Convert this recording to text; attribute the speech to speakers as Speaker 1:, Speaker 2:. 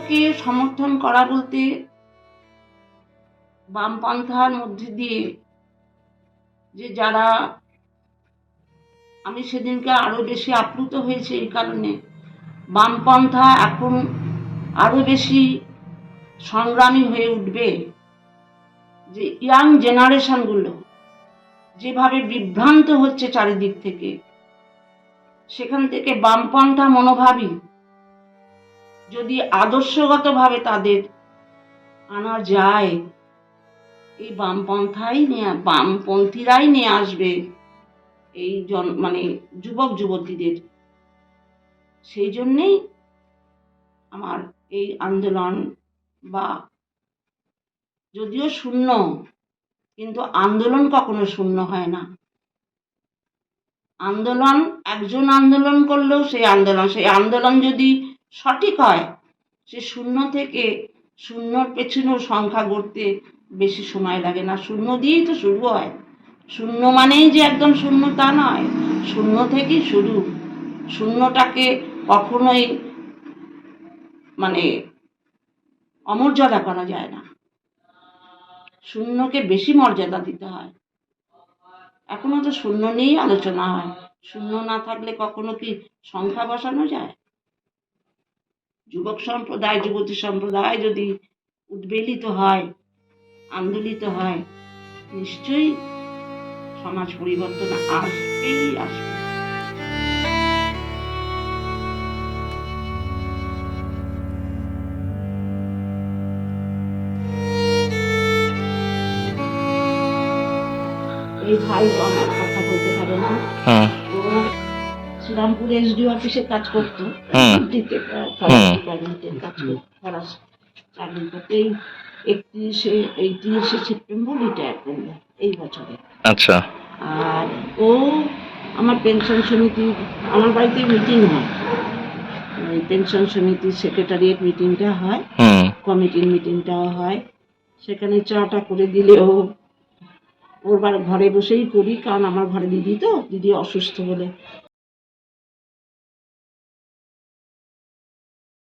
Speaker 1: বামপন্থাকে সমর্থন করা বলতে বামপন্থার মধ্যে দিয়ে যে যারা, আমি সেদিনকে আরো বেশি আপ্লুত হয়েছে এই কারণে, বামপন্থা এখন আরো বেশি সংগ্রামী হয়ে উঠবে। যে ইয়াং জেনারেশনগুলো যেভাবে বিভ্রান্ত হচ্ছে চারিদিক থেকে, সেখান থেকে বামপন্থা মনোভাবী যদি আদর্শগতভাবে তাদের আনা যায়, এই বামপন্থীরাই নিয়ে আসবে এই মানে যুবক যুবতীদের। সেই জন্যেই আমার এই আন্দোলন, বা যদিও শূন্য, কিন্তু আন্দোলন কখনো শূন্য হয় না। আন্দোলন, একজন আন্দোলন করলেও সেই আন্দোলন যদি সঠিক হয়, সে শূন্য থেকে শূন্যর পেছনেও সংখ্যা গড়তে বেশি সময় লাগে না। শূন্য দিয়েই তো শুরু হয়। শূন্য মানেই যে একদম শূন্য তা নয়, শূন্য থেকেই শুরু। শূন্যটাকে কখনোই মানে অমর্যাদা করা যায় না, শূন্যকে বেশি মর্যাদা দিতে হয়। এখনো তো শূন্য নিয়েই আলোচনা হয়। শূন্য না থাকলে কখনো কি সংখ্যা বসানো যায়? যুবক সম্প্রদায়, যুবতী সম্প্রদায় যদি উদ্বেলিত হয়, আন্দোলিত হয়, নিশ্চয়ই সমাজ পরিবর্তন আসবেই আসবে। এই ভাই আমার কথা বলতে পারে না, ও শ্রীরামপুর এসডিও অফিসে কাজ করতো, ডিপার্টমেন্টের কাজ করার চাকরি করতে। এই 31শে সেপ্টেম্বর রিটায়ার করলো এই বছরে।
Speaker 2: আচ্ছা।
Speaker 1: আর ও আমার পেনশন সমিতি, আমার বাড়িতে মিটিং হয়, ওই পেনশন সমিতির সেক্রেটারিয়েট মিটিংটা হয়, কমিটির মিটিংটাও হয়। সেখানে চাটা করে দিলে ও ওর ঘরে বসেই করি, কারণ আমার ঘরে দিদি অসুস্থ বলে